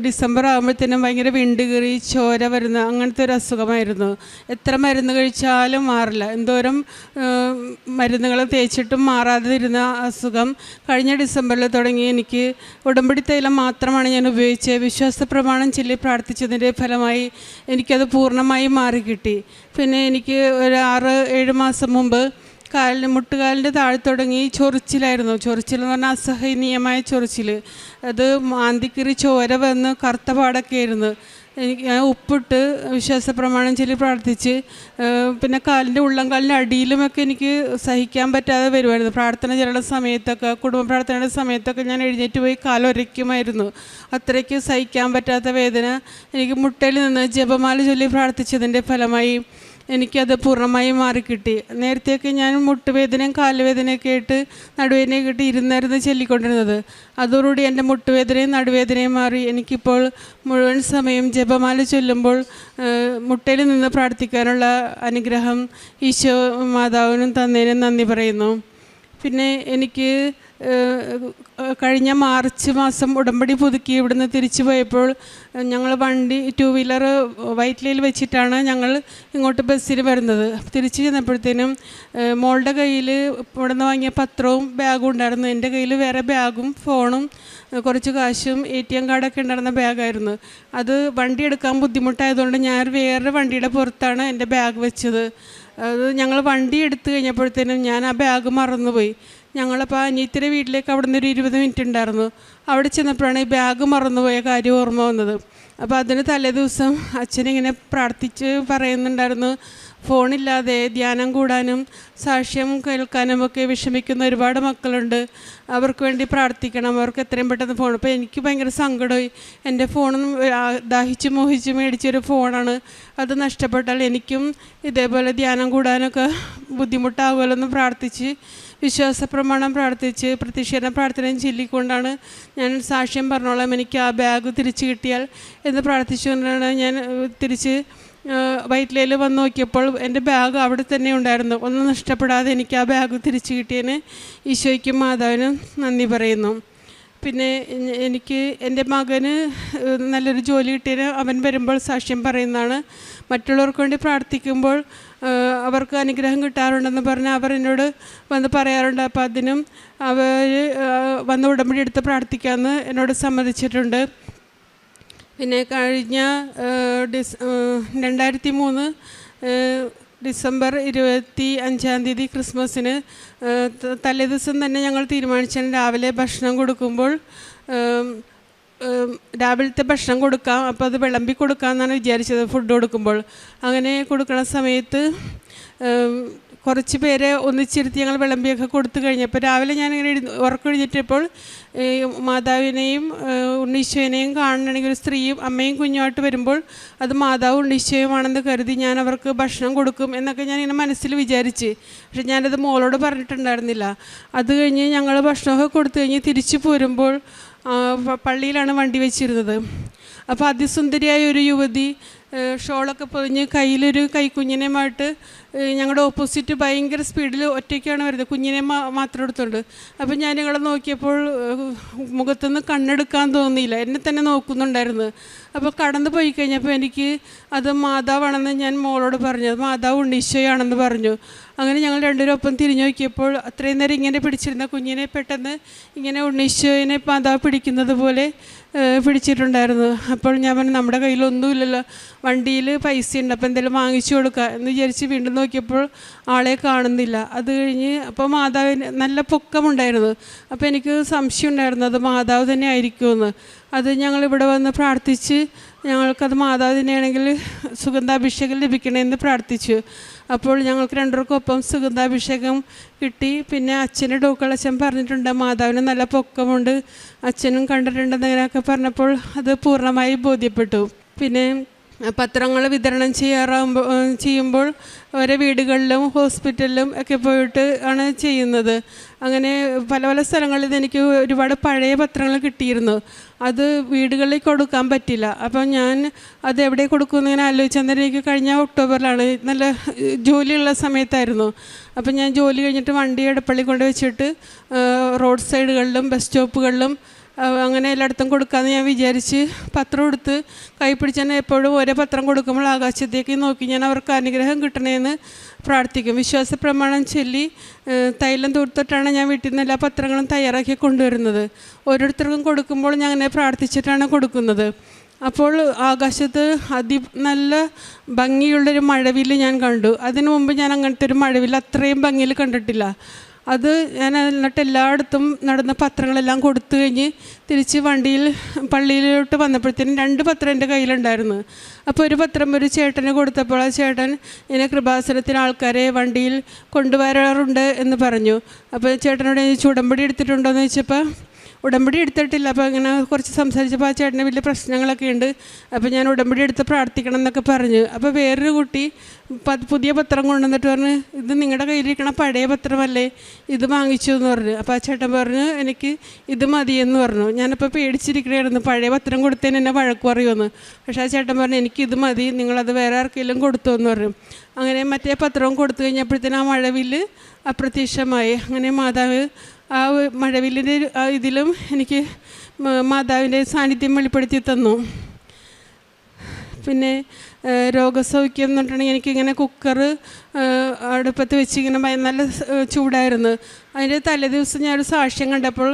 ഡിസംബർ ആകുമ്പോഴത്തേനും ഭയങ്കര വിണ്ടുകീറി ചോര വരുന്ന അങ്ങനത്തെ ഒരു അസുഖമായിരുന്നു. എത്ര മരുന്ന് കഴിച്ചാലും മാറില്ല. എന്തോരം മരുന്നുകൾ തേച്ചിട്ടും മാറാതെ ഇരുന്ന അസുഖം കഴിഞ്ഞ ഡിസംബറിൽ തുടങ്ങി. എനിക്ക് ഉടമ്പടി തൈലം മാത്രമാണ് ഞാൻ ഉപയോഗിച്ചത്. വിശ്വാസ പ്രമാണം ചൊല്ലി പ്രാർത്ഥിച്ചതിൻ്റെ ഫലമായി എനിക്കത് പൂർണ്ണമായും മാറിക്കിട്ടി. പിന്നെ എനിക്ക് ഒരു 6-7 മാസം മുമ്പ് മുട്ടുകാലിൻ്റെ താഴെ തുടങ്ങി ചൊറിച്ചിലായിരുന്നു. ചൊറിച്ചിൽ എന്ന് പറഞ്ഞാൽ അസഹനീയമായ ചൊറിച്ചിൽ. അത് മാന്തിക്കറി ചോര വന്ന് കറുത്ത പാടൊക്കെ ആയിരുന്നു. ഞാൻ ഉപ്പിട്ട് വിശ്വാസ പ്രമാണം ചൊല്ലി പ്രാർത്ഥിച്ച് പിന്നെ കാലിൻ്റെ ഉള്ളംകാലിൻ്റെ അടിയിലുമൊക്കെ എനിക്ക് സഹിക്കാൻ പറ്റാതെ വരുമായിരുന്നു. പ്രാർത്ഥന ചെല്ലുന്ന സമയത്തൊക്കെ, കുടുംബ പ്രാർത്ഥനയുടെ സമയത്തൊക്കെ ഞാൻ എഴുന്നേറ്റ് പോയി കാലൊരയ്ക്കുമായിരുന്നു. അത്രയ്ക്ക് സഹിക്കാൻ പറ്റാത്ത വേദന. എനിക്ക് മുട്ടയിൽ നിന്ന് ജപമാല ചൊല്ലി പ്രാർത്ഥിച്ചതിൻ്റെ ഫലമായി എനിക്കത് പൂർണ്ണമായും മാറിക്കിട്ടി. നേരത്തെയൊക്കെ ഞാൻ മുട്ടുവേദനയും കാലുവേദനയൊക്കെ ആയിട്ട് നടുവേദനയൊക്കെ ആയിട്ട് ഇരുന്നായിരുന്നു ചൊല്ലിക്കൊണ്ടിരുന്നത്. അതോടുകൂടി എൻ്റെ മുട്ടുവേദനയും നടുവേദനയും മാറി. എനിക്കിപ്പോൾ മുഴുവൻ സമയം ജപമാല ചൊല്ലുമ്പോൾ മുട്ടയിൽ നിന്ന് പ്രാർത്ഥിക്കാനുള്ള അനുഗ്രഹം ഈശോ മാതാവിനും തന്നതിനും നന്ദി പറയുന്നു. പിന്നെ എനിക്ക് കഴിഞ്ഞ മാർച്ച് മാസം ഉടമ്പടി പുതുക്കി ഇവിടുന്ന് തിരിച്ചു പോയപ്പോൾ ഞങ്ങൾ വണ്ടി 2 വീലർ വൈറ്റ്ലയിൽ വെച്ചിട്ടാണ് ഞങ്ങൾ ഇങ്ങോട്ട് ബസ്സിൽ വരുന്നത്. തിരിച്ചു ചെന്നപ്പോഴത്തേനും മോളുടെ കയ്യിൽ ഇവിടെ നിന്ന് വാങ്ങിയ പത്രവും ബാഗും ഉണ്ടായിരുന്നു. എൻ്റെ കയ്യിൽ വേറെ ബാഗും ഫോണും കുറച്ച് കാശും ATM കാർഡൊക്കെ ഉണ്ടായിരുന്ന ബാഗായിരുന്നു. അത് വണ്ടി എടുക്കാൻ ബുദ്ധിമുട്ടായതുകൊണ്ട് ഞാൻ വേറെ വണ്ടിയുടെ പുറത്താണ് എൻ്റെ ബാഗ് വെച്ചത്. അത് ഞങ്ങൾ വണ്ടി എടുത്തു കഴിഞ്ഞപ്പോഴത്തേനും ഞാൻ ആ ബാഗ് മറന്നുപോയി. ഞങ്ങളപ്പോൾ അനിയത്തിയുടെ വീട്ടിലേക്ക് അവിടെ നിന്ന് ഒരു 20 മിനിറ്റ് ഉണ്ടായിരുന്നു. അവിടെ ചെന്നപ്പോഴാണ് ഈ ബാഗ് മറന്നുപോയ കാര്യം ഓർമ്മ വന്നത്. അപ്പോൾ അതിന് തലേദിവസം അച്ഛനിങ്ങനെ പ്രാർത്ഥിച്ച് പറയുന്നുണ്ടായിരുന്നു, ഫോണില്ലാതെ ധ്യാനം കൂടാനും സാക്ഷ്യം കേൾക്കാനും ഒക്കെ വിഷമിക്കുന്ന ഒരുപാട് മക്കളുണ്ട്, അവർക്ക് വേണ്ടി പ്രാർത്ഥിക്കണം, അവർക്ക് എത്രയും പെട്ടെന്ന് ഫോൺ. അപ്പോൾ എനിക്ക് ഭയങ്കര സങ്കടമായി. എൻ്റെ ഫോണും ദാഹിച്ച് മോഹിച്ച് മേടിച്ചൊരു ഫോണാണ്. അത് നഷ്ടപ്പെട്ടാൽ എനിക്കും ഇതേപോലെ ധ്യാനം കൂടാനൊക്കെ ബുദ്ധിമുട്ടാകുമല്ലോ എന്ന് പ്രാർത്ഥിച്ച് വിശ്വാസ പ്രമാണം പ്രാർത്ഥിച്ച് പ്രത്യക്ഷീകരണ പ്രാർത്ഥനയും ചൊല്ലിക്കൊണ്ടാണ് ഞാൻ സാക്ഷ്യം പറഞ്ഞോളാം, എനിക്ക് ആ ബാഗ് തിരിച്ച് കിട്ടിയാൽ എന്ന് പ്രാർത്ഥിച്ചുകൊണ്ടാണ് ഞാൻ തിരിച്ച് വൈറ്റ്ലയിൽ വന്ന് നോക്കിയപ്പോൾ എൻ്റെ ബാഗ് അവിടെ തന്നെ ഉണ്ടായിരുന്നു. ഒന്നും നഷ്ടപ്പെടാതെ എനിക്ക് ആ ബാഗ് തിരിച്ച് കിട്ടിയതിന് ഈശോയ്ക്കും മാതാവിനും നന്ദി പറയുന്നു. പിന്നെ എനിക്ക് എൻ്റെ മകന് നല്ലൊരു ജോലി കിട്ടിയതിന് അവൻ വരുമ്പോൾ സാക്ഷ്യം പറയുന്നതാണ്. മറ്റുള്ളവർക്ക് വേണ്ടി പ്രാർത്ഥിക്കുമ്പോൾ അവർക്ക് അനുഗ്രഹം കിട്ടാറുണ്ടെന്ന് പറഞ്ഞാൽ അവർ എന്നോട് വന്ന് പറയാറുണ്ട്. അപ്പോൾ അതിനും അവർ വന്ന് ഉടമ്പടി എടുത്ത് പ്രാർത്ഥിക്കാമെന്ന് എന്നോട് സമ്മതിച്ചിട്ടുണ്ട്. പിന്നെ കഴിഞ്ഞ 2003 ഡിസംബർ 25 ക്രിസ്മസിന് തലേദിവസം തന്നെ ഞങ്ങൾ തീരുമാനിച്ചാൽ രാവിലെ ഭക്ഷണം കൊടുക്കുമ്പോൾ രാവിലത്തെ ഭക്ഷണം കൊടുക്കാം, അപ്പോൾ അത് വിളമ്പി കൊടുക്കാമെന്നാണ് വിചാരിച്ചത്. ഫുഡ് കൊടുക്കുമ്പോൾ അങ്ങനെ കൊടുക്കുന്ന സമയത്ത് കുറച്ച് പേരെ ഒന്നിച്ചിരുത്തി ഞങ്ങൾ വിളമ്പിയൊക്കെ കൊടുത്തു കഴിഞ്ഞപ്പോൾ രാവിലെ ഞാനിങ്ങനെ ഉറക്കൊഴിഞ്ഞിട്ടപ്പോൾ മാതാവിനെയും ഉണ്ണീശോനെയും കാണണമെങ്കിൽ ഒരു സ്ത്രീയും അമ്മയും കുഞ്ഞുമായിട്ട് വരുമ്പോൾ അത് മാതാവ് ഉണ്ണീശോയുമാണെന്ന് കരുതി ഞാൻ അവർക്ക് ഭക്ഷണം കൊടുക്കും എന്നൊക്കെ ഞാനിങ്ങനെ മനസ്സിൽ വിചാരിച്ച്. പക്ഷെ ഞാനത് മോളോട് പറഞ്ഞിട്ടുണ്ടായിരുന്നില്ല. അത് കഴിഞ്ഞ് ഞങ്ങൾ ഭക്ഷണമൊക്കെ കൊടുത്തു കഴിഞ്ഞ് തിരിച്ചു പോരുമ്പോൾ പള്ളിയിലാണ് വണ്ടി വെച്ചിരുന്നത്. അപ്പോൾ അതിസുന്ദരിയായ ഒരു യുവതി ഷോളൊക്കെ പൊതിഞ്ഞ് കയ്യിലൊരു കൈക്കുഞ്ഞിനെയുമായിട്ട് ഞങ്ങളുടെ ഓപ്പോസിറ്റ് ഭയങ്കര സ്പീഡിൽ ഒറ്റയ്ക്കാണ് വരുന്നത്, കുഞ്ഞിനെ മാത്രം എടുത്തുകൊണ്ട്. അപ്പം ഞാൻ ഞങ്ങളെ നോക്കിയപ്പോൾ മുഖത്തുനിന്ന് കണ്ണെടുക്കാൻ തോന്നിയില്ല, എന്നെ തന്നെ നോക്കുന്നുണ്ടായിരുന്നു. അപ്പോൾ കടന്നു പോയി കഴിഞ്ഞപ്പോൾ എനിക്ക് അത് മാതാവാണെന്ന് ഞാൻ മോളോട് പറഞ്ഞു, അത് മാതാവ് ഉണ്ണീശോയാണെന്ന് പറഞ്ഞു. അങ്ങനെ ഞങ്ങൾ രണ്ടുപേരും ഒപ്പം തിരിഞ്ഞു നോക്കിയപ്പോൾ അത്രയും നേരം ഇങ്ങനെ പിടിച്ചിരുന്ന കുഞ്ഞിനെ പെട്ടെന്ന് ഇങ്ങനെ ഉണ്ണീശോയിനെ മാതാവ് പിടിക്കുന്നത് പോലെ പിടിച്ചിട്ടുണ്ടായിരുന്നു. അപ്പോൾ ഞാൻ പറഞ്ഞു, നമ്മുടെ കയ്യിലൊന്നുമില്ലല്ലോ, വണ്ടിയിൽ പൈസ ഉണ്ട്, അപ്പോൾ എന്തെങ്കിലും വാങ്ങിച്ചു കൊടുക്കുക എന്ന് വിചാരിച്ച് വീണ്ടും നോക്കിയപ്പോൾ ആളെ കാണുന്നില്ല. അത് കഴിഞ്ഞ് അപ്പോൾ മാതാവിന് നല്ല പൊക്കമുണ്ടായിരുന്നു. അപ്പോൾ എനിക്ക് സംശയം ഉണ്ടായിരുന്നു അത് മാതാവ് തന്നെ ആയിരിക്കുമെന്ന്. അത് ഞങ്ങളിവിടെ വന്ന് പ്രാർത്ഥിച്ച് ഞങ്ങൾക്കത് മാതാവ് തന്നെയാണെങ്കിൽ സുഗന്ധാഭിഷേകം ലഭിക്കണമെന്ന് പ്രാർത്ഥിച്ചു. അപ്പോൾ ഞങ്ങൾക്ക് രണ്ടുപേർക്കൊപ്പം സുഗന്ധാഭിഷേകം കിട്ടി. പിന്നെ അച്ഛൻ്റെ ഡോക്കളച്ഛൻ പറഞ്ഞിട്ടുണ്ട് മാതാവിന് നല്ല പൊക്കമുണ്ട്, അച്ഛനും കണ്ടിട്ടുണ്ടെന്നങ്ങനെയൊക്കെ പറഞ്ഞപ്പോൾ അത് പൂർണ്ണമായി ബോധ്യപ്പെട്ടു. പിന്നെ പത്രങ്ങൾ വിതരണം ചെയ്യുമ്പോൾ ഓരോ വീടുകളിലും ഹോസ്പിറ്റലിലും ഒക്കെ പോയിട്ട് ആണ് ചെയ്യുന്നത്. അങ്ങനെ പല പല സ്ഥലങ്ങളിൽ എനിക്ക് ഒരുപാട് പഴയ പത്രങ്ങൾ കിട്ടിയിരുന്നു. അത് വീടുകളിൽ കൊടുക്കാൻ പറ്റില്ല. അപ്പം ഞാൻ അത് എവിടെ കൊടുക്കുമെന്ന് ഇങ്ങനെ ആലോചിച്ച് അന്നേരം എനിക്ക് കഴിഞ്ഞ ഒക്ടോബറിലാണ്, നല്ല ജോലിയുള്ള സമയത്തായിരുന്നു. അപ്പം ഞാൻ ജോലി കഴിഞ്ഞിട്ട് വണ്ടി എടപ്പള്ളി കൊണ്ട് വെച്ചിട്ട് റോഡ് സൈഡുകളിലും ബസ് സ്റ്റോപ്പുകളിലും അങ്ങനെ എല്ലായിടത്തും കൊടുക്കാമെന്ന് ഞാൻ വിചാരിച്ച് പത്രം എടുത്ത് കൈ പിടിച്ചാൽ എപ്പോഴും ഓരോ പത്രം കൊടുക്കുമ്പോൾ ആകാശത്തേക്ക് നോക്കി ഞാൻ അവർക്ക് അനുഗ്രഹം കിട്ടണമെന്ന് പ്രാർത്ഥിക്കും. വിശ്വാസ പ്രമാണം ചൊല്ലി തൈലം തൂർത്തിട്ടാണ് ഞാൻ വീട്ടിൽ നിന്ന് എല്ലാ പത്രങ്ങളും തയ്യാറാക്കി കൊണ്ടുവരുന്നത്. ഓരോരുത്തർക്കും കൊടുക്കുമ്പോൾ ഞാൻ അങ്ങനെ പ്രാർത്ഥിച്ചിട്ടാണ് കൊടുക്കുന്നത്. അപ്പോൾ ആകാശത്ത് നല്ല ഭംഗിയുള്ളൊരു മഴവില്ല് ഞാൻ കണ്ടു. അതിനു മുമ്പ് ഞാൻ അങ്ങനത്തെ ഒരു മഴവില്ല് അത്രയും ഭംഗിയിൽ കണ്ടിട്ടില്ല. അത് ഞാൻ എന്നിട്ട് എല്ലായിടത്തും നടന്ന പത്രങ്ങളെല്ലാം കൊടുത്തു കഴിഞ്ഞ് തിരിച്ച് പള്ളിയിലോട്ട് വന്നപ്പോഴത്തേനും 2 പത്രം എൻ്റെ കയ്യിലുണ്ടായിരുന്നു. അപ്പോൾ ഒരു പത്രം ഒരു ചേട്ടന് കൊടുത്തപ്പോൾ ആ ചേട്ടൻ ഇങ്ങനെ കൃപാസനത്തിന് ആൾക്കാരെ വണ്ടിയിൽ കൊണ്ടുവരാറുണ്ട് എന്ന് പറഞ്ഞു. അപ്പോൾ ചേട്ടനോട് ഉടമ്പടി എടുത്തിട്ടുണ്ടോ എന്ന് ചോദിച്ചപ്പോൾ ഉടമ്പടി എടുത്തിട്ടില്ല. അപ്പോൾ അങ്ങനെ കുറച്ച് സംസാരിച്ചപ്പോൾ ആ ചേട്ടന് വലിയ പ്രശ്നങ്ങളൊക്കെ ഉണ്ട്, അപ്പോൾ ഞാൻ ഉടമ്പടി എടുത്ത് പ്രാർത്ഥിക്കണം എന്നൊക്കെ പറഞ്ഞു. അപ്പോൾ വേറൊരു കുട്ടി പുതിയ പത്രം കൊണ്ടുവന്നിട്ട് പറഞ്ഞു, ഇത് നിങ്ങളുടെ കയ്യിലിരിക്കണ പഴയ പത്രമല്ലേ, ഇത് വാങ്ങിച്ചു എന്ന് പറഞ്ഞു. അപ്പോൾ ആ ചേട്ടൻ പറഞ്ഞു എനിക്ക് ഇത് മതിയെന്ന് പറഞ്ഞു. ഞാനപ്പോൾ പേടിച്ചിരിക്കണമായിരുന്നു, പഴയ പത്രം കൊടുത്തതിന് എന്നെ വഴക്ക് പറയുമെന്ന്. പക്ഷേ ആ ചേട്ടൻ പറഞ്ഞു എനിക്കിത് മതി, നിങ്ങളത് വേറെ ആർക്കെങ്കിലും കൊടുത്തു എന്ന് പറഞ്ഞു. അങ്ങനെ മറ്റേ പത്രവും കൊടുത്തു കഴിഞ്ഞപ്പോഴത്തേനും ആ മഴവില്ല് അപ്രത്യക്ഷമായി. അങ്ങനെ മാതാവ് ആ മഴവില്ലിൻ്റെ ഇതിലും എനിക്ക് മാതാവിൻ്റെ സാന്നിധ്യം വെളിപ്പെടുത്തി തന്നു. പിന്നെ രോഗസൗഖ്യം എന്ന് പറഞ്ഞിട്ടുണ്ടെങ്കിൽ എനിക്കിങ്ങനെ കുക്കർ അടുപ്പത്ത് വെച്ച് ഇങ്ങനെ നല്ല ചൂടായിരുന്നു. അതിൻ്റെ തലേദിവസം ഞാനൊരു സാക്ഷ്യം കണ്ടപ്പോൾ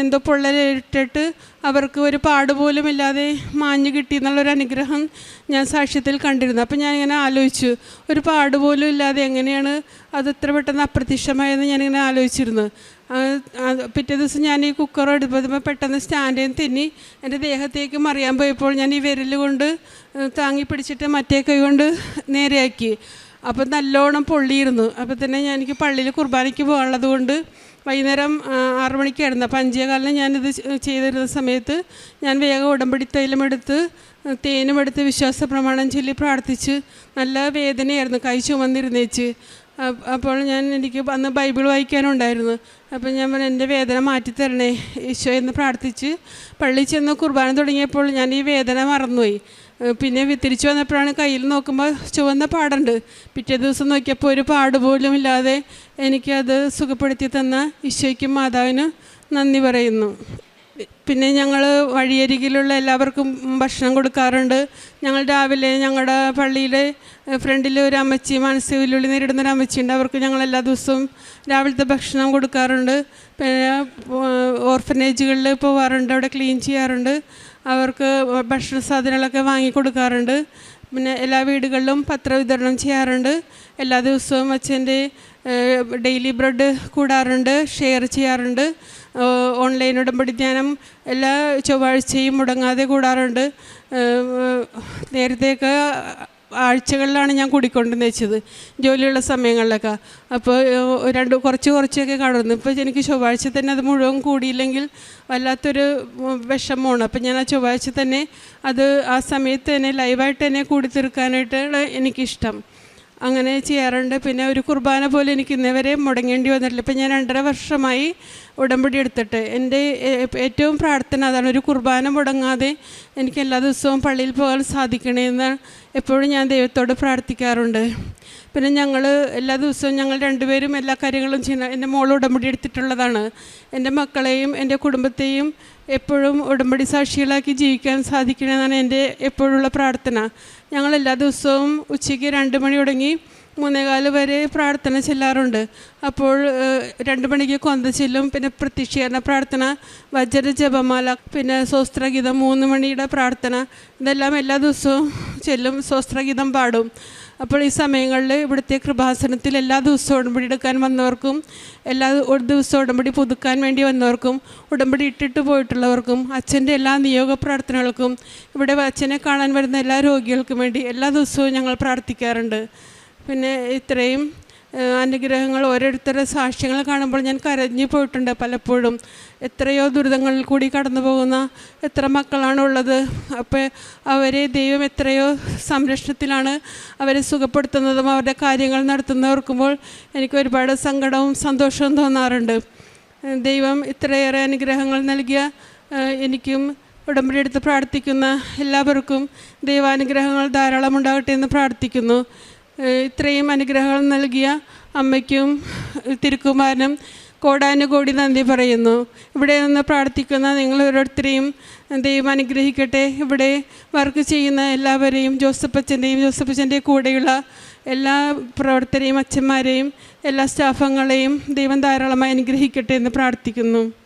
എന്തോ പൊള്ളലിട്ടിട്ട് അവർക്ക് ഒരു പാടുപോലും ഇല്ലാതെ മാഞ്ഞു കിട്ടി എന്നുള്ളൊരു അനുഗ്രഹം ഞാൻ സാക്ഷ്യത്തിൽ കണ്ടിരുന്നു. അപ്പം ഞാനിങ്ങനെ ആലോചിച്ചു, ഒരു പാടുപോലും ഇല്ലാതെ എങ്ങനെയാണ് അത് ഇത്ര പെട്ടെന്ന് അപ്രത്യക്ഷമായെന്ന് ഞാനിങ്ങനെ ആലോചിച്ചിരുന്നു. പിറ്റേ ദിവസം ഞാൻ ഈ കുക്കർ എടുപ്പപ്പോൾ പെട്ടെന്ന് സ്റ്റാൻഡിൽ നിന്ന് തെന്നി എൻ്റെ ദേഹത്തേക്ക് മറിയാൻ പോയപ്പോൾ ഞാൻ ഈ വിരൽ കൊണ്ട് താങ്ങി പിടിച്ചിട്ട് മറ്റേ കൈ കൊണ്ട് നേരെയാക്കി. അപ്പം നല്ലോണം പൊള്ളിയിരുന്നു. അപ്പോൾ തന്നെ എനിക്ക് പള്ളിയിൽ കുർബാനയ്ക്ക് പോകാനുള്ളത് കൊണ്ട് വൈകുന്നേരം 6 മണിക്കായിരുന്നു. അപ്പം 5:15 ഞാനിത് ചെയ്തിരുന്ന സമയത്ത് ഞാൻ വേഗം ഉടമ്പടി തൈലമെടുത്ത് തേനുമെടുത്ത് വിശ്വാസ പ്രമാണം ചൊല്ലി പ്രാർത്ഥിച്ച് നല്ല വേദനയായിരുന്നു, കൈ ചുമന്നിരുന്നേച്ച്. അപ്പോൾ എനിക്ക് അന്ന് ബൈബിൾ വായിക്കാനുണ്ടായിരുന്നു. അപ്പം ഞാൻ പറഞ്ഞു എൻ്റെ വേദന മാറ്റിത്തരണേ ഈശോ എന്ന് പ്രാർത്ഥിച്ച് പള്ളിയിൽ ചെന്ന് കുർബാന തുടങ്ങിയപ്പോൾ ഞാൻ ഈ വേദന മറന്നുപോയി. പിന്നെ തിരിച്ചു വന്നപ്പോഴാണ് കയ്യിൽ നോക്കുമ്പോൾ ചുവന്ന പാടുണ്ട്. പിറ്റേ ദിവസം നോക്കിയപ്പോൾ ഒരു പാട് പോലും ഇല്ലാതെ എനിക്കത് സുഖപ്പെടുത്തി തന്ന ഈശോയ്ക്കും മാതാവിനും നന്ദി പറയുന്നു. പിന്നെ ഞങ്ങൾ വഴിയരികിലുള്ള എല്ലാവർക്കും ഭക്ഷണം കൊടുക്കാറുണ്ട്. ഞങ്ങൾ രാവിലെ ഞങ്ങളുടെ പള്ളിയിലെ ഫ്രണ്ടിൽ ഒരു അമ്മച്ചി മാനസിക വെല്ലുവിളി നേരിടുന്നൊരു അമ്മച്ചിയുണ്ട്, അവർക്ക് ഞങ്ങൾ എല്ലാ ദിവസവും രാവിലത്തെ ഭക്ഷണം കൊടുക്കാറുണ്ട്. പിന്നെ ഓർഫനേജുകളിൽ പോവാറുണ്ട്, അവിടെ ക്ലീൻ ചെയ്യാറുണ്ട്. അവർക്ക് ഭക്ഷണ സാധനങ്ങളൊക്കെ വാങ്ങിക്കൊടുക്കാറുണ്ട്. പിന്നെ എല്ലാ വീടുകളിലും പത്രവിതരണം ചെയ്യാറുണ്ട്. എല്ലാ ദിവസവും അച്ഛൻ്റെ ഡെയിലി ബ്രെഡ് കൂടാറുണ്ട്, ഷെയർ ചെയ്യാറുണ്ട്. ഓൺലൈൻ ഉടമ്പടി ധ്യാനം എല്ലാ ചൊവ്വാഴ്ചയും മുടങ്ങാതെ കൂടാറുണ്ട്. നേരത്തെയൊക്കെ ആഴ്ചകളിലാണ് ഞാൻ കൂടിക്കൊണ്ടെന്ന് വെച്ചത്, ജോലിയുള്ള സമയങ്ങളിലൊക്കെ. അപ്പോൾ കുറച്ചൊക്കെ കാണുന്നു. ഇപ്പോൾ എനിക്ക് ചൊവ്വാഴ്ച തന്നെ അത് മുഴുവൻ കൂടിയില്ലെങ്കിൽ വല്ലാത്തൊരു വിഷമമാണ്. അപ്പം ഞാൻ ആ ചൊവ്വാഴ്ച തന്നെ അത് ആ സമയത്ത് തന്നെ ലൈവായിട്ട് തന്നെ കൂടി തീർക്കാനായിട്ടാണ് എനിക്കിഷ്ടം. അങ്ങനെ ചെയ്യാറുണ്ട്. പിന്നെ ഒരു കുർബാന പോലെ എനിക്ക് ഇന്നേവരെ മുടങ്ങേണ്ടി വന്നിട്ടില്ല. ഇപ്പം ഞാൻ 2.5 വർഷമായി ഉടമ്പടി എടുത്തിട്ട്. എൻ്റെ ഏറ്റവും പ്രാർത്ഥന അതാണ്, ഒരു കുർബാന മുടങ്ങാതെ എനിക്ക് എല്ലാ ദിവസവും പള്ളിയിൽ പോകാൻ സാധിക്കണമെന്ന് എപ്പോഴും ഞാൻ ദൈവത്തോട് പ്രാർത്ഥിക്കാറുണ്ട്. പിന്നെ ഞങ്ങൾ എല്ലാ ദിവസവും ഞങ്ങൾ 2 പേരും എല്ലാ കാര്യങ്ങളും ചെയ്യുന്ന, എൻ്റെ മോൾ ഉടമ്പടി എടുത്തിട്ടുള്ളതാണ്. എൻ്റെ മക്കളെയും എൻ്റെ കുടുംബത്തെയും എപ്പോഴും ഉടമ്പടി സാക്ഷികളാക്കി ജീവിക്കാൻ സാധിക്കണമെന്നാണ് എൻ്റെ എപ്പോഴുള്ള പ്രാർത്ഥന. ഞങ്ങൾ എല്ലാ ദിവസവും ഉച്ചയ്ക്ക് 2 മണി തുടങ്ങി 3:15 വരെ പ്രാർത്ഥന ചെല്ലാറുണ്ട്. അപ്പോൾ 2 മണിക്ക് കൊന്ത ചെല്ലും, പിന്നെ പ്രത്യക്ഷീകരണ പ്രാർത്ഥന, വജ്ര ജപമാല, പിന്നെ സ്വസ്ത്രഗീതം, 3 മണിയുടെ പ്രാർത്ഥന, ഇതെല്ലാം എല്ലാ ദിവസവും ചെല്ലും. സ്വസ്ത്രഗീതം പാടും. അപ്പോൾ ഈ സമയങ്ങളിൽ ഇവിടുത്തെ കൃപാസനത്തിൽ എല്ലാ ദിവസവും ഉടമ്പടി എടുക്കാൻ വന്നവർക്കും, എല്ലാ ദിവസവും ഉടമ്പടി പുതുക്കാൻ വേണ്ടി വന്നവർക്കും, ഉടമ്പടി ഇട്ടിട്ട് പോയിട്ടുള്ളവർക്കും, അച്ഛൻ്റെ എല്ലാ നിയോഗ പ്രാർത്ഥനകൾക്കും, ഇവിടെ അച്ഛനെ കാണാൻ വരുന്ന എല്ലാ രോഗികൾക്കും വേണ്ടി എല്ലാ ദിവസവും ഞങ്ങൾ പ്രാർത്ഥിക്കാറുണ്ട്. പിന്നെ ഇത്രയും അനുഗ്രഹങ്ങൾ, ഓരോരുത്തരുടെ സാക്ഷ്യങ്ങൾ കാണുമ്പോൾ ഞാൻ കരഞ്ഞു പോയിട്ടുണ്ട് പലപ്പോഴും. എത്രയോ ദുരിതങ്ങളിൽ കൂടി കടന്നു പോകുന്ന എത്ര മക്കളാണുള്ളത്. അപ്പോൾ അവരെ ദൈവം എത്രയോ സംരക്ഷണത്തിലാണ് അവരെ സുഖപ്പെടുത്തുന്നതും അവരുടെ കാര്യങ്ങൾ നടത്തുന്നവർക്കുമ്പോൾ എനിക്ക് ഒരുപാട് സങ്കടവും സന്തോഷവും തോന്നാറുണ്ട്. ദൈവം ഇത്രയേറെ അനുഗ്രഹങ്ങൾ നൽകിയ എനിക്കും ഉടമ്പടി എടുത്ത് പ്രാർത്ഥിക്കുന്ന എല്ലാവർക്കും ദൈവാനുഗ്രഹങ്ങൾ ധാരാളം ഉണ്ടാകട്ടെ എന്ന് പ്രാർത്ഥിക്കുന്നു. ഇത്രയും അനുഗ്രഹങ്ങൾ നൽകിയ അമ്മയ്ക്കും തിരുക്കുമാരനും കോടാനുകോടി നന്ദി പറയുന്നു. ഇവിടെ നിന്ന് പ്രാർത്ഥിക്കുന്ന നിങ്ങൾ ഓരോരുത്തരെയും ദൈവം അനുഗ്രഹിക്കട്ടെ. ഇവിടെ വർക്ക് ചെയ്യുന്ന എല്ലാവരെയും, ജോസഫച്ചൻ്റെ കൂടെയുള്ള എല്ലാ പ്രവർത്തകരെയും, അച്ഛന്മാരെയും, എല്ലാ സ്റ്റാഫംഗങ്ങളെയും ദൈവം ധാരാളമായി അനുഗ്രഹിക്കട്ടെ എന്ന് പ്രാർത്ഥിക്കുന്നു.